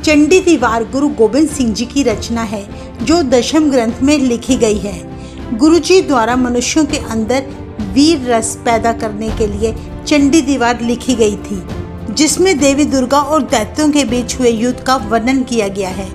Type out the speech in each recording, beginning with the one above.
चंडी दीवार गुरु गोबिंद सिंह जी की रचना है जो दशम ग्रंथ में लिखी गई है। गुरु जी द्वारा मनुष्यों के अंदर वीर रस पैदा करने के लिए चंडी दीवार लिखी गई थी, जिसमें देवी दुर्गा और दैत्यों के बीच हुए युद्ध का वर्णन किया गया है।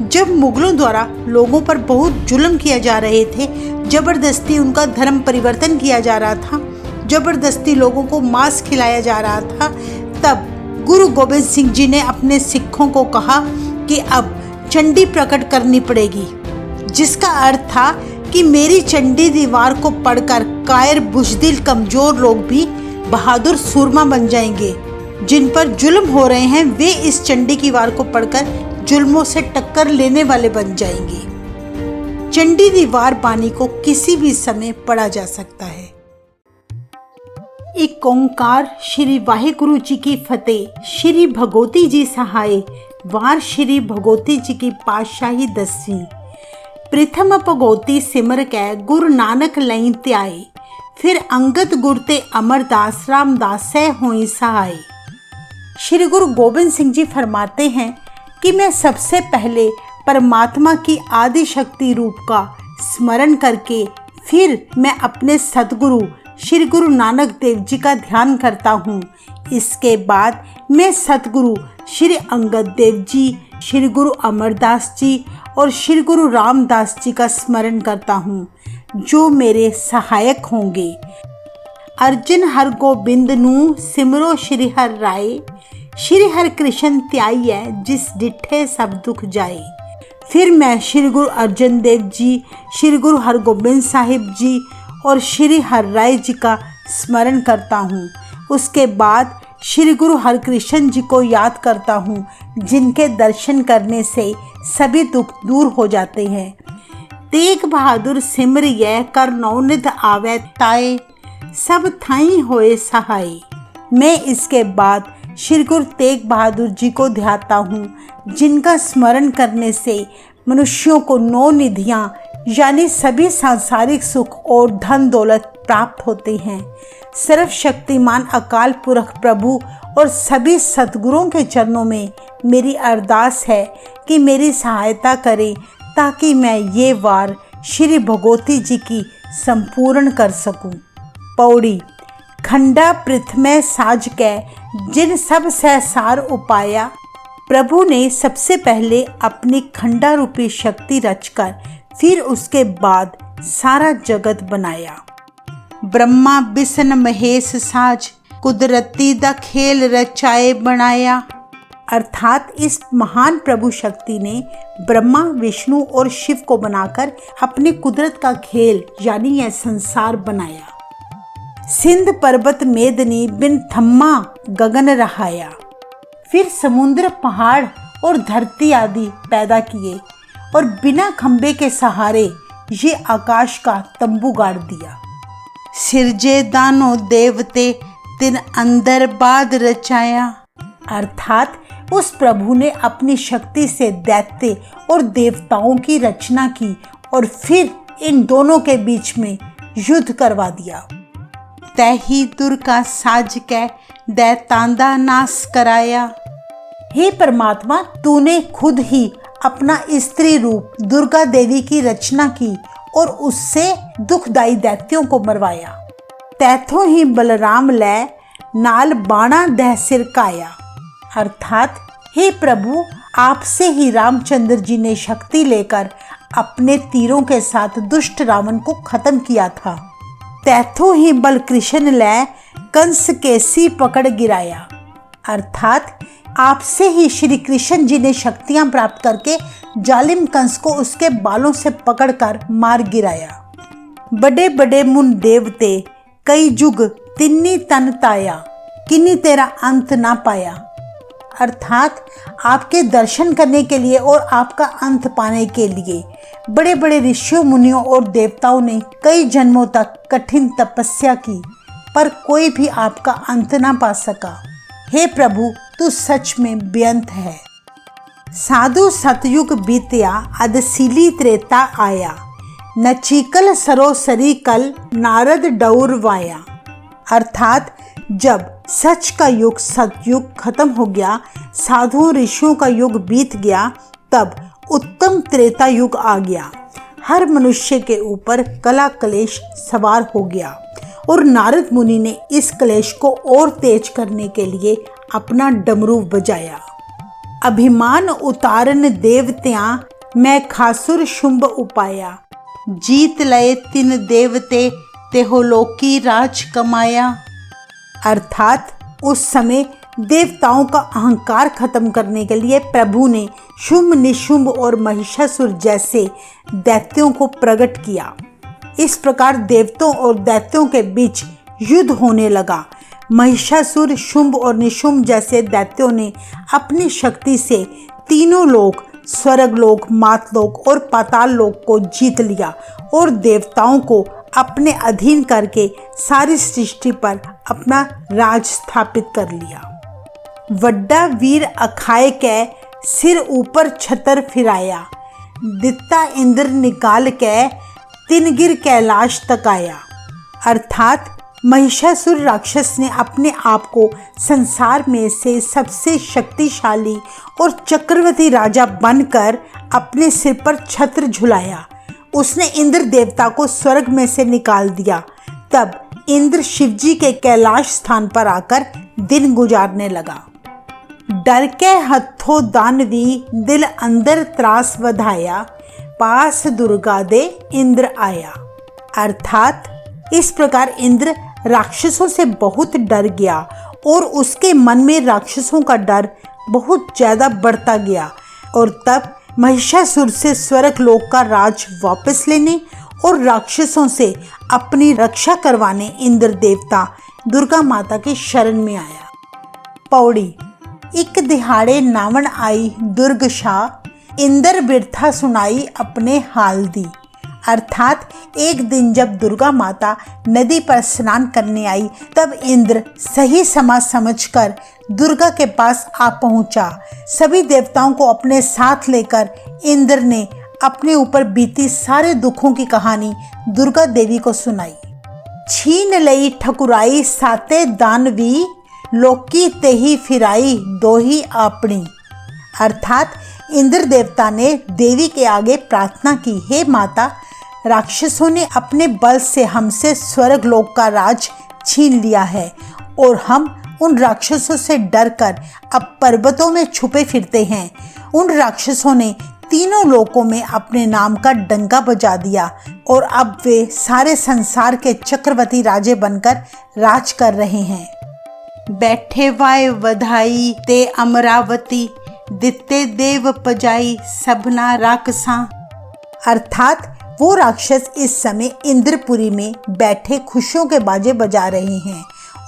जब मुगलों द्वारा लोगों पर बहुत जुल्म किया जा रहे थे, जबरदस्ती उनका धर्म परिवर्तन किया जा रहा था, जबरदस्ती लोगों को मांस खिलाया जा रहा था, तब गुरु गोबिंद सिंह जी ने अपने सिखों को कहा कि अब चंडी प्रकट करनी पड़ेगी, जिसका अर्थ था कि मेरी चंडी दीवार को पढ़कर कायर बुज़दिल कमजोर लोग भी बहादुर सूरमा बन जाएंगे। जिन पर जुल्म हो रहे हैं वे इस चंडी की वार को पढ़कर जुल्मों से टक्कर लेने वाले बन जाएंगे। चंडी दीवार बानी को किसी भी समय पढ़ा जा सकता है। एक ओंकार श्री वाहिगुरु जी की फतेह, श्री भगवती जी सहाय, वार श्री भगवती जी की पातशाही दसवीं। प्रथम भगवती सिमर कै गुरु नानक लई त्याए, फिर अंगद गुर ते अमरदास रामदास सै होई सहाय। श्री गुरु गोबिंद सिंह जी फरमाते हैं कि मैं सबसे पहले परमात्मा की आदि शक्ति रूप का स्मरण करके फिर मैं अपने सतगुरु श्री गुरु नानक देव जी का ध्यान करता हूँ। इसके बाद मैं सतगुरु श्री अंगद देव जी, श्री गुरु अमरदास जी और श्री गुरु रामदास जी का स्मरण करता हूँ, जो मेरे सहायक होंगे। अर्जन हर गोबिंद नू सिमरो श्री हर राय, श्री हर कृष्ण त्याई जिस डिठे सब दुख जाए। फिर मैं श्री गुरु अर्जन देव जी, श्री गुरु हरगोबिंद साहिब जी और श्री हर राय जी का स्मरण करता हूँ। उसके बाद श्री गुरु हरकृष्ण जी को याद करता हूँ, जिनके दर्शन करने से सभी दुख दूर हो जाते हैं। तेग बहादुर सिमर यह कर नौनिध आवे ताए, सब थाई होए सहाय। मैं इसके बाद श्री गुरु तेग बहादुर जी को ध्याता हूँ, जिनका स्मरण करने से मनुष्यों को 9 निधियाँ यानी सभी सांसारिक सुख और धन दौलत प्राप्त होते हैं। सर्वशक्तिमान अकाल पुरख प्रभु और सभी सतगुरुओं के चरणों में मेरी अरदास है कि मेरी सहायता करें, ताकि मैं ये वार श्री भगवती जी की संपूर्ण कर सकूं। पौड़ी। खंडा पृथ्वी साज कै जिन सब सहसार उपाया, प्रभु ने सबसे पहले अपनी खंडा रूपी शक्ति रचकर फिर उसके बाद सारा जगत बनाया। ब्रह्मा बिसन महेश साज, कुदरती दा खेल रचाए बनाया। अर्थात इस महान प्रभु शक्ति ने ब्रह्मा, विष्णु और शिव को बनाकर अपनी कुदरत का खेल यानी यह संसार बनाया। सिंध पर्वत मेदनी बिन थम्मा गगन रहाया। फिर समुद्र, पहाड़ और धरती आदि पैदा किए और बिना खंबे के सहारे ये आकाश का तंबू गाड़ दिया। सिरजे दानो देवते तिन अंदर बाद रचाया। अर्थात उस प्रभु ने अपनी शक्ति से दैत्य और देवताओं की रचना की और फिर इन दोनों के बीच में युद्ध करवा दिया। तैही दुर्गा साज कै दैतांदा नाश कराया। हे परमात्मा, तूने खुद ही अपना स्त्री रूप दुर्गा देवी की रचना की और उससे दुखदाई दैत्यों को मरवाया। तैथों ही बलराम लै नाल बाणा दह सिरकाया। अर्थात हे प्रभु, आपसे ही रामचंद्र जी ने शक्ति लेकर अपने तीरों के साथ दुष्ट रावण को खत्म किया था। तैथों ही बल कृष्ण लै कंस के सी पकड़ गिराया। अर्थात आपसे ही श्री कृष्ण जी ने शक्तियां प्राप्त करके जालिम कंस को उसके बालों से पकड़कर मार गिराया। बड़े बड़े मुन देवते कई जुग तिन्नी तन ताया, किन्नी तेरा अंत ना पाया। अर्थात आपके दर्शन करने के लिए और आपका अंत पाने के लिए बड़े बड़े ऋषियों, मुनियों और देवताओं ने कई जन्मों तक कठिन तपस्या की, पर कोई भी आपका अंत ना पा सका। हे प्रभु, तू सच में बेअंत है। साधु सतयुग बीतया अदसीली त्रेता आया, नचीकल सरोसरी कल नारद डौर वाया। अर्थात जब सच का युग सतयुग खत्म हो गया, साधुओं ऋषियों का युग बीत गया, तब उत्तम त्रेता युग आ गया। हर मनुष्य के ऊपर कला कलेश सवार हो गया और नारद मुनि ने इस कलेश को और तेज करने के लिए अपना डमरू बजाया। अभिमान उतारन देवत्यां, मैं खासुर शुंभ उपाया, जीत लए तिन देवते, तेहो लोकी राज कमाया। अर्थात उस समय देवताओं का अहंकार खत्म करने के लिए प्रभु ने शुंभ निशुंभ और महिषासुर जैसे दैत्यों को प्रकट किया। इस प्रकार देवताओं और दैत्यों के बीच युद्ध होने लगा। महिषासुर, शुंभ और निशुंभ जैसे दैत्यों ने अपनी शक्ति से तीनों लोक, स्वर्गलोक, मातलोक और पाताल लोक को जीत लिया और देवताओं को अपने अधीन करके सारी सृष्टि पर अपना राज स्थापित कर लिया। वड्डा वीर अखाए कै, सिर ऊपर छतर फिराया, दित्ता इंद्र निकाल कै, तिन गिर कैलाश तकाया। अर्थात महिषासुर राक्षस ने अपने आप को संसार में से सबसे शक्तिशाली और चक्रवर्ती राजा बनकर अपने सिर पर छत्र झुलाया। उसने इंद्र देवता को स्वर्ग में से निकाल दिया। तब इंद्र शिवजी के कैलाश स्थान पर आकर दिन गुजारने लगा। डर के हथों दानवी, दिल अंदर त्रास वधाया, पास दुर्गा दे इंद्र आया। अर्थात इस प्रकार इंद्र राक्षसों से बहुत डर गया और उसके मन में राक्षसों का डर बहुत ज़्यादा बढ़ता गया और तब महिषासुर से स्वर्ग लोक का राज वापस लेने और राक्षसों से अपनी रक्षा करवाने इंद्र देवता दुर्गा माता की शरण में आया। पौड़ी। एक दिहाड़े नावण आई दुर्ग शाह, इंद्र बिरथा सुनाई अपने हाल दी। अर्थात एक दिन जब दुर्गा माता नदी पर स्नान करने आई, तब इंद्र सही समय समझकर दुर्गा के पास आ पहुंचा। सभी देवताओं को अपने साथ लेकर इंद्र ने अपने ऊपर बीती सारे दुखों की कहानी दुर्गा देवी को सुनाई। छीन लई ठकुराई साते दानवी, लोकी तेही फिराई दोही आपनी। अर्थात इंद्र देवता ने देवी के आगे प्रार्थना की, हे माता, राक्षसों ने अपने बल से हमसे स्वर्ग लोक का राज छीन लिया है और हम उन राक्षसों से डरकर अब पर्वतों में छुपे फिरते हैं। उन राक्षसों ने तीनों लोकों में अपने नाम का डंका बजा दिया और अब वे सारे संसार के चक्रवर्ती राजे बनकर राज कर रहे हैं। बैठे वाय वधाई ते अमरावती, दित्ते देव पजाई सबना राक्षसा। अर्थात वो राक्षस इस समय इंद्रपुरी में बैठे खुशियों के बाजे बजा रहे हैं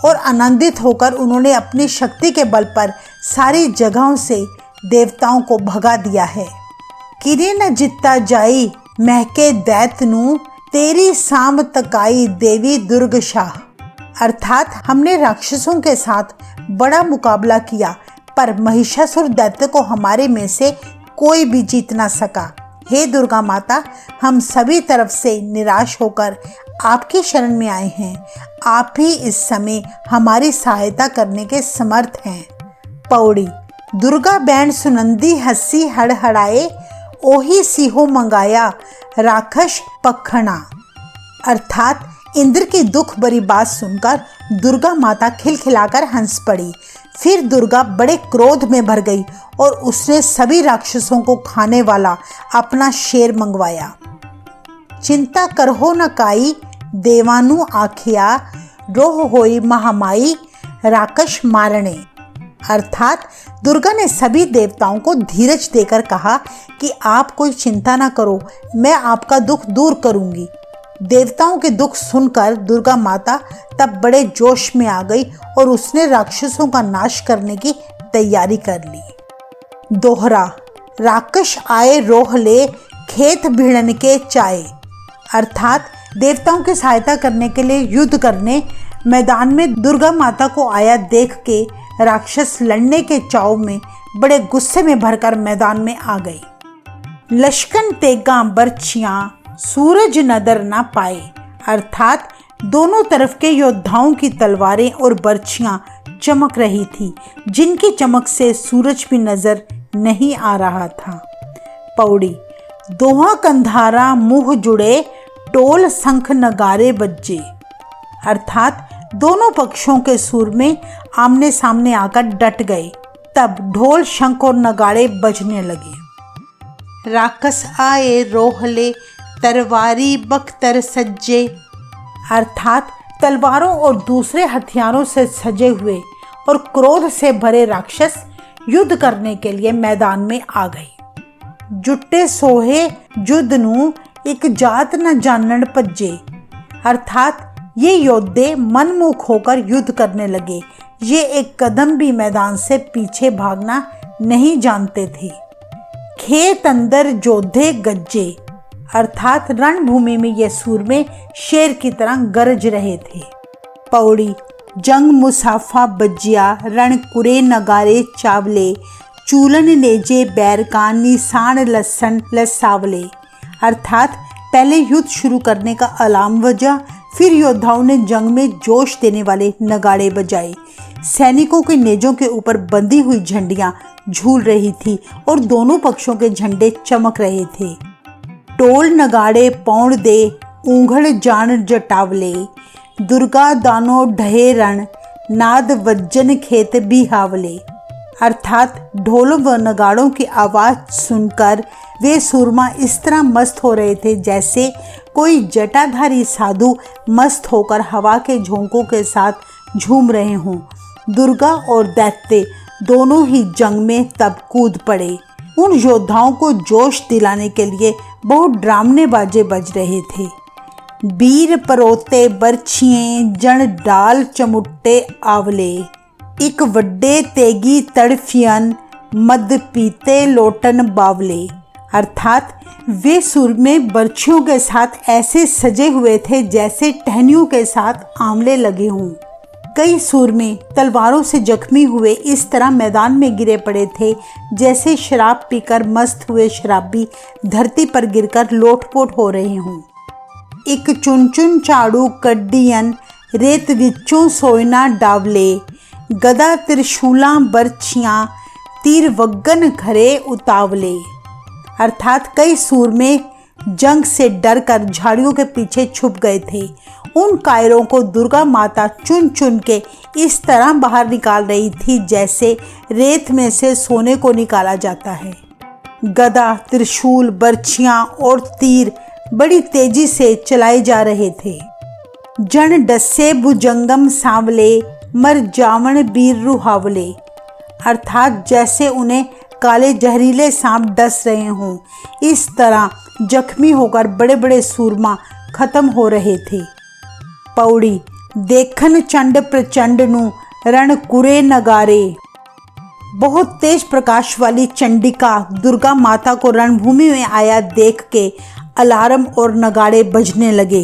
और आनंदित होकर उन्होंने अपनी शक्ति के बल पर सारी जगहों से देवताओं को भगा दिया है। किरे न जित्ता जाई महके दैत नू, तेरी साम तकाई देवी दुर्ग शाह। अर्थात हमने राक्षसों के साथ बड़ा मुकाबला किया, पर महिषासुर दैत्य को हमारे में से कोई भी जीत ना सका। हे दुर्गा माता, हम सभी तरफ से निराश होकर आपकी शरण में आए हैं। आप ही इस समय हमारी सहायता करने के समर्थ हैं। पौड़ी। दुर्गा बैंड सुनंदी हंसी हड़हड़ाए, ओही सिहो मंगाया राक्षस पखना। अर्थात इंद्र की दुख भरी बात सुनकर दुर्गा माता खिलखिलाकर हंस पड़ी। फिर दुर्गा बड़े क्रोध में भर गई और उसने सभी राक्षसों को खाने वाला अपना शेर मंगवाया। चिंता करहो न काई देवानु आखिया, रोह होई महामाई राक्षस मारणे। अर्थात दुर्गा ने सभी देवताओं को धीरज देकर कहा कि आप कोई चिंता ना करो, मैं आपका दुख दूर करूंगी। देवताओं के दुख सुनकर दुर्गा माता तब बड़े जोश में आ गई और उसने राक्षसों का नाश करने की तैयारी कर ली। दोहरा। राक्षस आए रोह ले, खेत भिड़न के चाय। अर्थात देवताओं की सहायता करने के लिए युद्ध करने मैदान में दुर्गा माता को आया देख के राक्षस लड़ने के चाव में बड़े गुस्से में भरकर मैदान में आ गए। लश्कन तेगा बर्छियां, सूरज नदर ना पाए। अर्थात दोनों तरफ के योद्धाओं की तलवारें और बर्छियां चमक रही थी, जिनकी चमक से सूरज भी नजर नहीं आ रहा था। पौड़ी। दोहा कंधारा मुंह जुड़े, टोल शंख नगारे बज्जे। अर्थात दोनों पक्षों के सूर में आमने सामने आकर डट गए। तब ढोल शंख और नगाड़े बजने लगे। राक्षस आए रोहले, तरवारी बख्तर सज्जे। अर्थात तलवारों और दूसरे हथियारों से सजे हुए और क्रोध से भरे राक्षस युद्ध करने के लिए मैदान में आ गए। जुट्टे सोहे युद्ध नू एक जात न जानन भज्जे। अर्थात ये योद्धे मनमुख होकर युद्ध करने लगे। ये एक कदम भी मैदान से पीछे भागना नहीं जानते थे। खेत अंदर जोधे गज्जे। अर्थात रणभूमि में ये सूरमे शेर की तरह गरज रहे थे। पौड़ी। जंग मुसाफा बज्जिया, रण कुरे नगारे चावले, चूलन नेजे बैरका, निशान लसन लसावले। अर्थात पहले युद्ध शुरू करने का अलार्म बजा, फिर योद्धाओं ने जंग में जोश देने वाले नगाड़े बजाए। सैनिकों के नेजों के ऊपर बंधी हुई झंडियां झूल रही थी और दोनों पक्षों के झंडे चमक रहे थे। टोल नगाड़े पौड़ दे, ऊंघड़ जान जटावले, दुर्गा दानो ढहे रण, नाद वज्जन खेत बिहावले। अर्थात ढोलों व नगाड़ों की आवाज़ सुनकर वे सूरमा इस तरह मस्त हो रहे थे जैसे कोई जटाधारी साधु मस्त होकर हवा के झोंकों के साथ झूम रहे हों। दुर्गा और दैत्य दोनों ही जंग में तब कूद पड़े। उन योद्धाओं को जोश दिलाने के लिए बहुत डरावने बाजे बज रहे थे। बीर परोते बरछिए, जन डाल चमुट्टे आवले, एक वड्डे तेगी तड़फियन, मद पीते लोटन बावले। अर्थात वे सुर में बर्छियों के साथ ऐसे सजे हुए थे जैसे टहनियों के साथ आंवले लगे हों। कई सूरमे तलवारों से जख्मी हुए इस तरह मैदान में गिरे पड़े थे जैसे शराब पीकर मस्त हुए शराबी धरती पर गिरकर लोटपोट हो रहे हों। एक चुन चुन चाड़ू कड्डियन, रेत विचों सोयना डावले, गदा त्रिशूला बरछियाँ, तीर वग्गन घरे उतावले। अर्थात कई सूरमे जंग से डरकर झाड़ियों के पीछे छुप गए थे। उन कायरों को दुर्गा माता चुन चुन के इस तरह बाहर निकाल रही थी जैसे रेत में से सोने को निकाला जाता है। गदा, त्रिशूल, बर्छियाँ और तीर बड़ी तेजी से चलाए जा रहे थे। जन डस्से भुजंगम सांवले, मर जावण बीर रुहावले। अर्थात जैसे उन्हें काले जहरीले सांप डस रहे हों, इस तरह जख्मी होकर बड़े बड़े सूरमा खत्म हो रहे थे। पौड़ी। देखन चंड प्रचंड नु, रण कुरे नगारे। बहुत तेज प्रकाश वाली चंडिका दुर्गा माता को रणभूमि में आया देख के अलार्म और नगाड़े बजने लगे।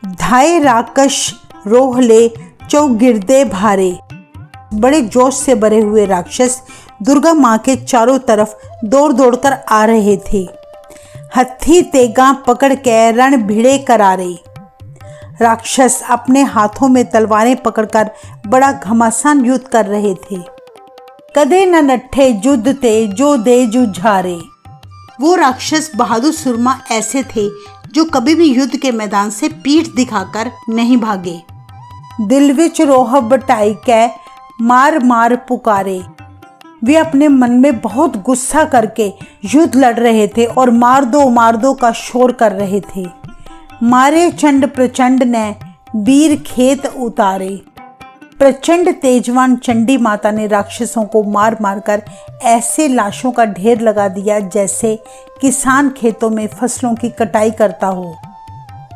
धाए राकश रोहले, चौगिरदे भारे। बड़े जोश से भरे हुए राक्षस दुर्गा माँ के चारों तरफ दौड़ दौड़ कर आ रहे थे। हत्थी तेगा पकड़ के रण भिड़े करारे। राक्षस अपने हाथों में तलवारें पकड़कर बड़ा घमासान युद्ध कर रहे थे। कदे न नट्ठे युद्ध ते जो दे जुझारे। वो राक्षस बहादुर सुरमा ऐसे थे जो कभी भी युद्ध के मैदान से पीठ दिखाकर नहीं भागे। दिल विच रोह बटाई कै मार मार पुकारे। वे अपने मन में बहुत गुस्सा करके युद्ध लड़ रहे थे और मार दो का शोर कर रहे थे। मारे चंड प्रचंड ने वीर खेत उतारे। प्रचंड तेजवान चंडी माता ने राक्षसों को मार मार कर ऐसे लाशों का ढेर लगा दिया जैसे किसान खेतों में फसलों की कटाई करता हो।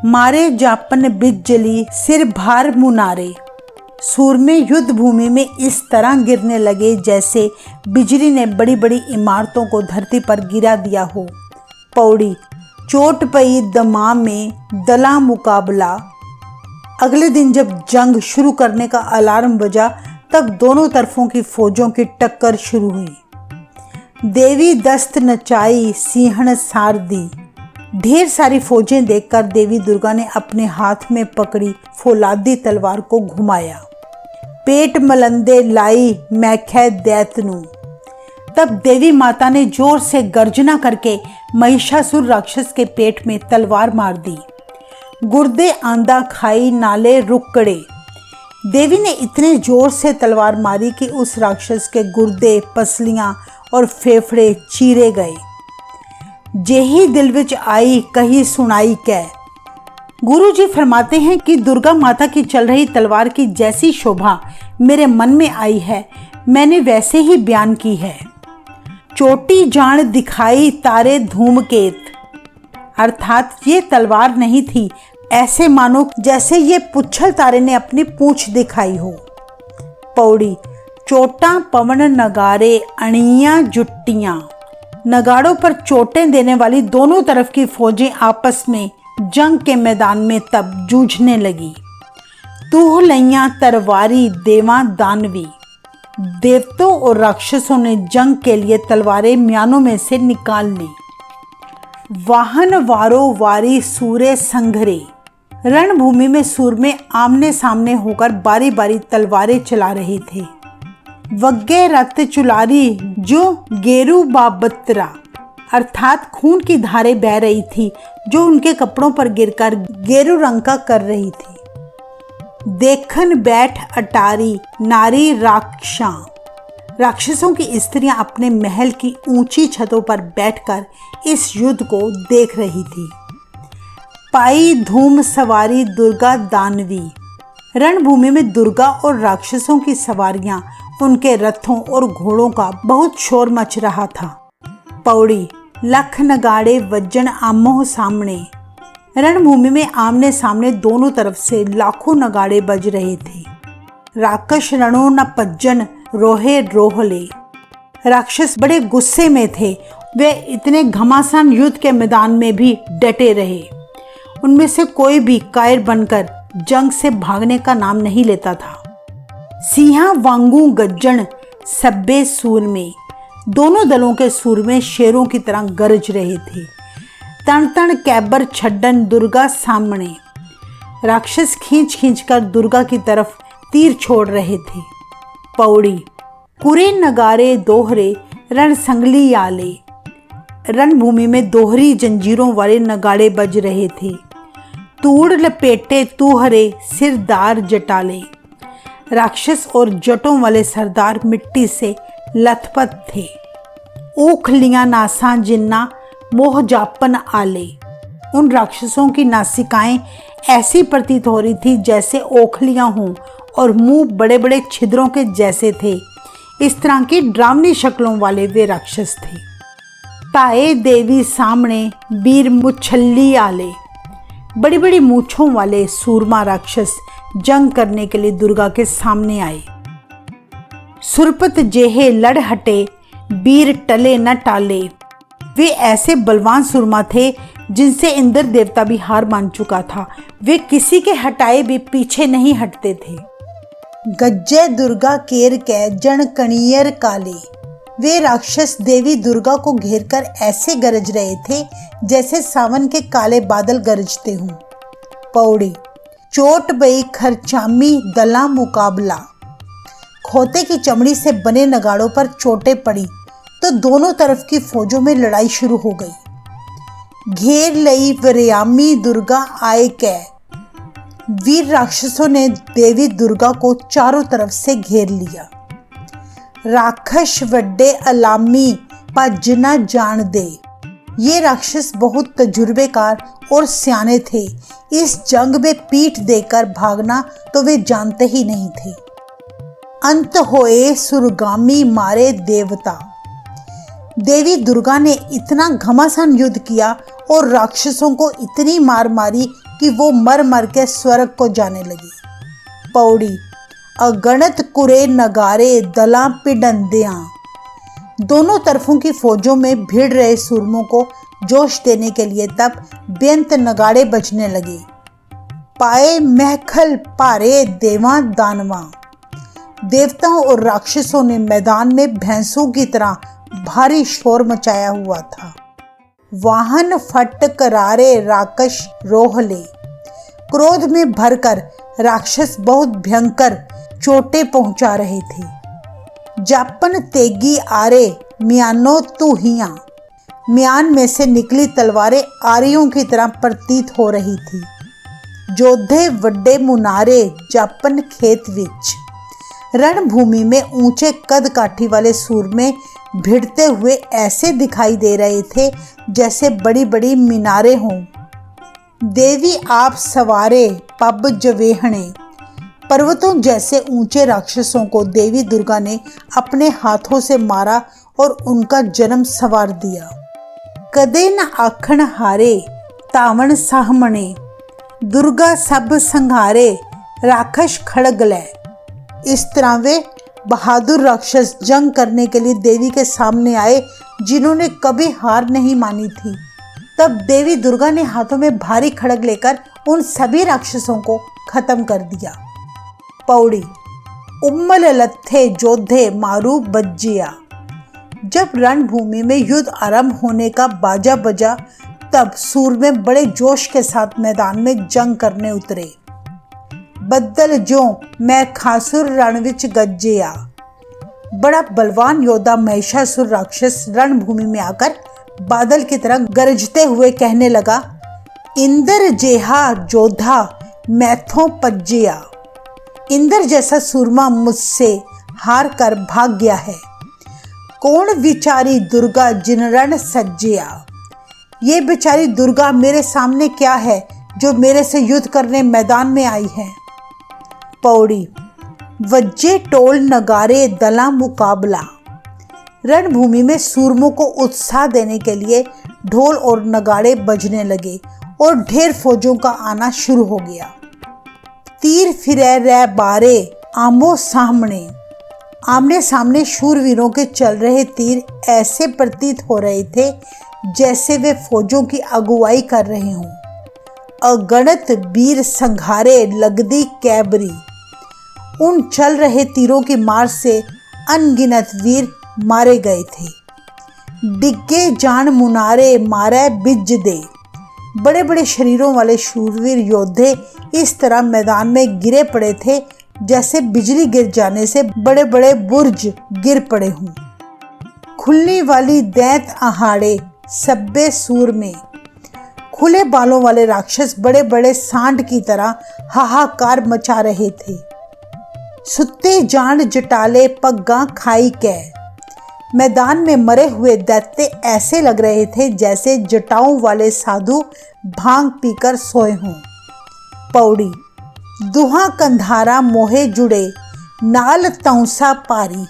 मारे जापन बिजली सिर भार मुनारे। सूरमे युद्ध भूमि में इस तरह गिरने लगे जैसे बिजली ने बड़ी बड़ी इमारतों को धरती पर गिरा दिया हो। पौड़ी। चोट पई दमा में दला मुकाबला। अगले दिन जब जंग शुरू करने का अलार्म बजा तब दोनों तरफों की फौजों की टक्कर शुरू हुई। देवी दस्त नचाई सिंहण सार दी। ढेर सारी फौजें देखकर देवी दुर्गा ने अपने हाथ में पकड़ी फौलादी तलवार को घुमाया। पेट मलंदे लाई मैखे दैतनु। तब देवी माता ने जोर से गर्जना करके महिषासुर राक्षस के पेट में तलवार मार दी। गुर्दे आंदा खाई नाले रुकड़े। देवी ने इतने जोर से तलवार मारी कि उस राक्षस के गुर्दे, पसलियां और फेफड़े चीरे गए। जेही दिल विच आई कही सुनाई कै। गुरु जी फरमाते हैं कि दुर्गा माता की चल रही तलवार की जैसी शोभा मेरे मन में आई है, मैंने वैसे ही बयान की है। चोटी जान दिखाई तारे धूमकेत, अर्थात ये तलवार नहीं थी, ऐसे मानो जैसे ये पुच्छल तारे ने अपनी पूंछ दिखाई हो। पौड़ी। चोटा पवन नगारे अणियां जुट्टियां। नगाड़ों पर चोटें देने वाली दोनों तरफ की फौजें आपस में जंग के मैदान में तब जूझने लगी। तूह लैया तरवारी देवा दानवी। देवताओं और राक्षसों ने जंग के लिए तलवारें म्यानों में से निकाल ली। वाहन वारो वारी सूरे संघरे। रणभूमि में सूरमे आमने सामने होकर बारी बारी तलवारें चला रहे थे। वग्गे रत चुलारी जो गेरू बाबत्रा, अर्थात खून की धारें बह रही थी जो उनके कपड़ों पर गिरकर गेरू रंग का कर रही थी। देखन बैठ अटारी नारी राक्षा। राक्षसों की स्त्रियां अपने महल की ऊंची छतों पर बैठकर इस युद्ध को देख रही थी। पाई धूम सवारी दुर्गा दानवी। रणभूमि में दुर्गा और राक्षसों की सवारियां, उनके रथों और घोड़ों का बहुत शोर मच रहा था। पौड़ी। लख नगाड़े वज्जन आमोह सामने। रणभूमि में आमने सामने दोनों तरफ से लाखों नगाड़े बज रहे थे। राक्षस रणों न पज्जन रोहे रोहले। राक्षस बड़े गुस्से में थे। वे इतने घमासान युद्ध के मैदान में भी डटे रहे। उनमें से कोई भी कायर बनकर जंग से भागने का नाम नहीं लेता था। सिंहा वांगू गज्जन सब्बे सूरमे। दोनों दलों के सूरमे शेरों की तरह गरज रहे थे। तण तण कैबर छड्डन दुर्गा सामने। राक्षस खींच खींच कर दुर्गा की तरफ तीर छोड़ रहे थे। पौड़ी। कुरे नगारे दोहरे रण संगली आले। रणभूमि में दोहरी जंजीरों वाले नगाड़े बज रहे थे। तूड़ लपेटे तूहरे सिरदार जटाले। राक्षस और जटों वाले सरदार मिट्टी से लथपथ थे। ओखलियां नासा जिन्ना मोह जापन आले। उन राक्षसों की नासिकाएं ऐसी प्रतीत हो रही थी जैसे ओखलियां हों और मुंह बड़े बड़े छिद्रों के जैसे थे। इस तरह की डरावनी शक्लों वाले वे राक्षस थे। ताए देवी सामने वीर मुछल्ली आले। बड़ी बड़ी मूछों वाले सूरमा राक्षस जंग करने के लिए दुर्गा के सामने आए। सुरपत जेहे लड़ हटे वीर टले न टाले। वे ऐसे बलवान सुरमा थे जिनसे इंद्र देवता भी हार मान चुका था। वे किसी के हटाए भी पीछे नहीं हटते थे। गज्जे दुर्गा केर कै जन कणियर काले। वे राक्षस देवी दुर्गा को घेरकर ऐसे गरज रहे थे जैसे सावन के काले बादल गरजते हों। पौड़ी। चोट बई खरचामी दला मुकाबला। खोते की चमड़ी से बने नगाड़ों पर चोटें पड़ी तो दोनों तरफ की फौजों में लड़ाई शुरू हो गई। घेर लई वरियामी दुर्गा आए कै। वीर राक्षसों ने देवी दुर्गा को चारों तरफ से घेर लिया। राक्षस वड्डे अलामी भज न जान दे। ये राक्षस बहुत तजुर्बेकार और सियाने थे। इस जंग में पीठ देकर भागना तो वे जानते ही नहीं थे। अंत होए सुरगामी मारे देवता। देवी दुर्गा ने इतना घमासान युद्ध किया और राक्षसों को इतनी मार मारी कि वो मर मर के स्वर्ग को जाने लगी। पौड़ी। अगणित कुरे नगारे दला पिडंदियां। दोनों तरफों की फौजों में भिड़ रहे सूरमों को जोश देने के लिए तब बेंत नगाड़े बजने लगे। पाए महखल पारे देवा दानवा। देवताओं और राक्षसों ने मैदान में भैंसों की तरह भारी शोर मचाया हुआ था। वाहन फट करारे राक्षस रोह ले। क्रोध में भरकर राक्षस बहुत भयंकर चोटें पहुंचा रहे थे। जापन तेगी आरे म्यानो तू हिया। म्यान में से निकली तलवारें आरियों की तरह प्रतीत हो रही थी। जोधे वड्डे मुनारे जापन खेत विच। रणभूमि में ऊंचे कद काठी वाले सूरमे भिड़ते हुए ऐसे दिखाई दे रहे थे जैसे बड़ी बड़ी मीनारें हों। देवी आप सवारे पब जवेहणे। पर्वतों जैसे ऊंचे राक्षसों को देवी दुर्गा ने अपने हाथों से मारा और उनका जन्म संवार दिया। कदे न आखण हारे तावण साहमणे। दुर्गा सब संहारे राक्षस खड़ग लै। इस तरह वे बहादुर राक्षस जंग करने के लिए देवी के सामने आए जिन्होंने कभी हार नहीं मानी थी। तब देवी दुर्गा ने हाथों में भारी खड़ग लेकर उन सभी राक्षसों को खत्म कर दिया। पौड़ी। उम्मल लत्थे जोधे मारू बज्जिया। जब रणभूमि में युद्ध आरंभ होने का बाजा बजा तब सूरमे बड़े जोश के साथ मैदान में जंग करने उतरे। बद्दल जो मैं खासुर रण विच गज्जिया। बड़ा बलवान योद्धा महिषासुर राक्षस रणभूमि में आकर बादल की तरह गरजते हुए कहने लगा, इंद्र जेहा जोधा मैथों पज्जिया। इंद्र जैसा सूरमा मुझसे हार कर भाग गया है। कौन विचारी दुर्गा जिन रण सज्जिया। ये बेचारी दुर्गा मेरे सामने क्या है जो मेरे से युद्ध करने मैदान में आई है। पौड़ी। वज्जे टोल नगारे दला मुकाबला। रणभूमि में सूरमों को उत्साह देने के लिए ढोल और नगाड़े बजने लगे और ढेर फौजों का आना शुरू हो गया। तीर फिरे रै बारे आमो सामने। आमने सामने शूरवीरों के चल रहे तीर ऐसे प्रतीत हो रहे थे जैसे वे फौजों की अगुवाई कर रहे हों। अगणित वीर संघारे लगदी कैबरी। उन चल रहे तीरों की मार से अनगिनत वीर मारे गए थे। डिग्गे जान मुनारे मारे बिज दे। बड़े बड़े शरीरों वाले शूरवीर योद्धे इस तरह मैदान में गिरे पड़े थे जैसे बिजली गिर जाने से बड़े बड़े बुर्ज गिर पड़े हों। खुलने वाली दैत आहाड़े सब्बे सूर में। खुले बालों वाले राक्षस बड़े बड़े सांड की तरह हाहाकार मचा रहे थे। सुत्ते जान जटाले पग्गा खाई कै। मैदान में मरे हुए दैत्य ऐसे लग रहे थे जैसे जटाओं वाले साधु भांग पीकर सोए हों। पौड़ी। दुहा कंधारा मोहे जुड़े नाल तौसा पारी।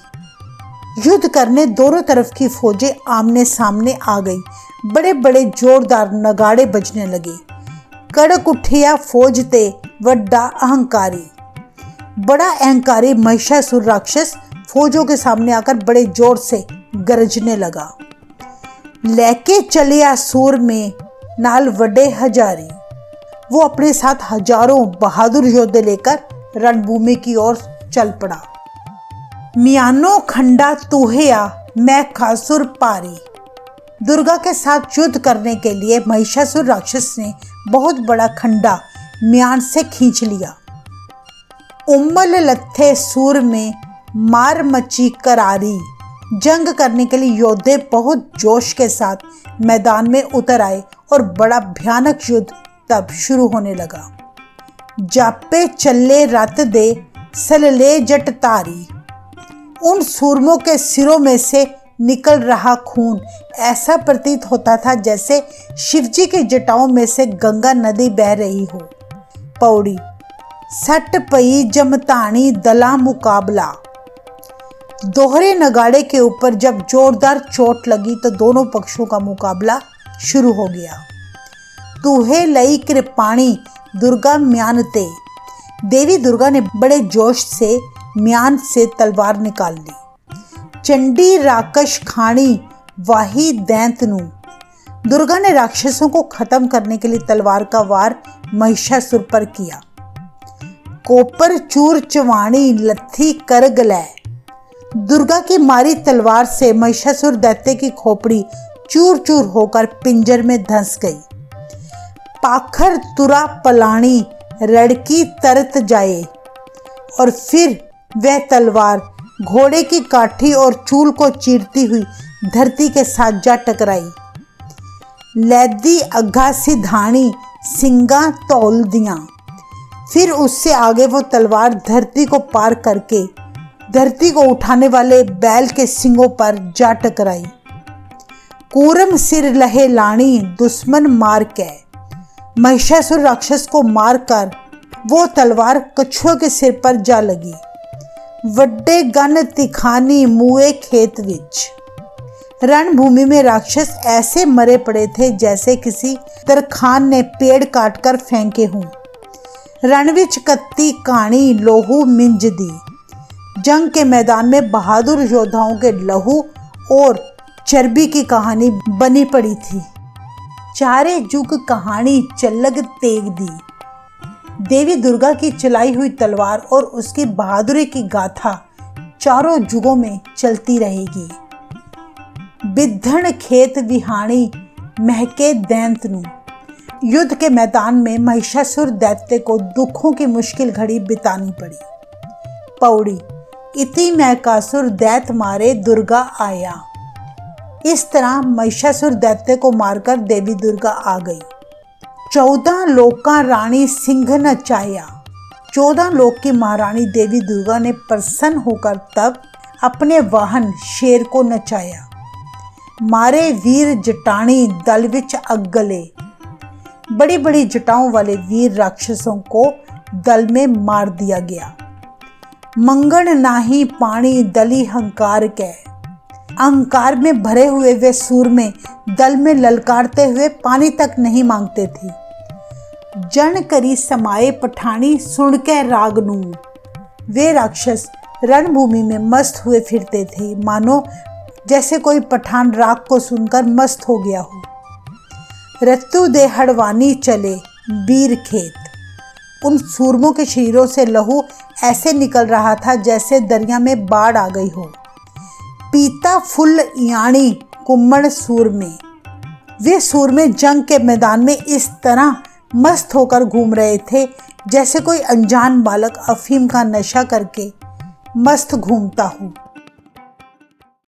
युद्ध करने दोनों तरफ की फौजें आमने सामने आ गई। बड़े बड़े जोरदार नगाड़े बजने लगे। कड़क उठिया फौज ते वड्डा अहंकारी। बड़ा अहंकारी महिषासुर राक्षस फौजों के सामने आकर बड़े जोर से गरजने लगा। लेके चलिया सूर में नाल वड्डे हजारी। वो अपने साथ हजारों बहादुर योद्धे लेकर रणभूमि की ओर चल पड़ा। मियानो खंडा तूहेया मैं खासुर पारी। दुर्गा के साथ युद्ध करने के लिए महिषासुर राक्षस ने बहुत बड़ा खंडा म्यान से खींच लिया। उम्मल लत्थे सूर में मार मची करारी। जंग करने के लिए योद्धे बहुत जोश के साथ मैदान में उतर आए और बड़ा भयानक युद्ध तब शुरू होने लगा। जापे चले रत दे सलले जट तारी। उन सूरमों के सिरों में से निकल रहा खून ऐसा प्रतीत होता था जैसे शिवजी के जटाओं में से गंगा नदी बह रही हो। पौड़ी। सट पई जमतानी दला मुकाबला। दोहरे नगाड़े के ऊपर जब जोरदार चोट लगी तो दोनों पक्षों का मुकाबला शुरू हो गया। तूहे लई कृपाणी दुर्गा म्यानते। देवी दुर्गा ने बड़े जोश से म्यान से तलवार निकाल ली। चंडी राकश खाणी वाही दैंतनु। दुर्गा ने राक्षसों को खत्म करने के लिए तलवार का वार महिषासुर पर किया। कोपर चूर चवाणी लत्थी करगलै। दुर्गा की मारी तलवार से महिषासुर दैत्य की खोपड़ी चूर चूर होकर पिंजर में धंस गई। पाखर तुरा पलाणी रड़की तरत जाए, और फिर वह तलवार घोड़े की काठी और चूल को चीरती हुई धरती के साथ जा टकराई। लैदी अग्घा सिधाणी सिंगा तौल दियां। फिर उससे आगे वो तलवार धरती को पार करके धरती को उठाने वाले बैल के सिंगों पर जा टकराई। कूरम सिर लहे लाणी दुश्मन मार के। महिषासुर राक्षस को मारकर वो तलवार कछुआ के सिर पर जा लगी। वड्डे गन तिखानी मुए खेत विच। रणभूमि में राक्षस ऐसे मरे पड़े थे जैसे किसी तरखान ने पेड़ काटकर फेंके हों। रण विच कत्ती काणी लोहू मिंज दी। जंग के मैदान में बहादुर योद्धाओं के लहू और चर्बी की कहानी बनी पड़ी थी। चारे जुग कहानी चल्लग तेग दी। देवी दुर्गा की चलाई हुई तलवार और उसकी बहादुरी की गाथा चारों जुगों में चलती रहेगी। बिद्धण खेत विहाणी महके दैंतनु। युद्ध के मैदान में महिषासुर दैत्य को दुखों की मुश्किल घड़ी बितानी पड़ी। पौड़ी इति महकासुर दैत मारे दुर्गा आया। इस तरह महिषासुर दैत्य को मारकर देवी दुर्गा आ गई। 14 लोका रानी सिंह नचाया। 14 लोक की महारानी देवी दुर्गा ने प्रसन्न होकर तब अपने वाहन शेर को नचाया। मारे वीर जटाणी दल विच अग्गले। बड़ी बड़ी जटाओं वाले वीर राक्षसों को दल में मार दिया गया। मंगण नाही पानी दली हंकार के। अहंकार में भरे हुए वे सूरमे दल में ललकारते हुए पानी तक नहीं मांगते थे। जन करी समाये पठानी सुन के रागनू। वे राक्षस रणभूमि में मस्त हुए फिरते थे, मानो जैसे कोई पठान राग को सुनकर मस्त हो गया हो। रत्तु दे हड़वानी चले वीर खेत। उन सूरमों के शरीरों से लहू ऐसे निकल रहा था जैसे दरिया में बाढ़ आ गई हो। पीता फुल यानी कुम्मण सूरमे। वे सूरमे जंग के मैदान में इस तरह मस्त होकर घूम रहे थे जैसे कोई अनजान बालक अफीम का नशा करके मस्त घूमता हो।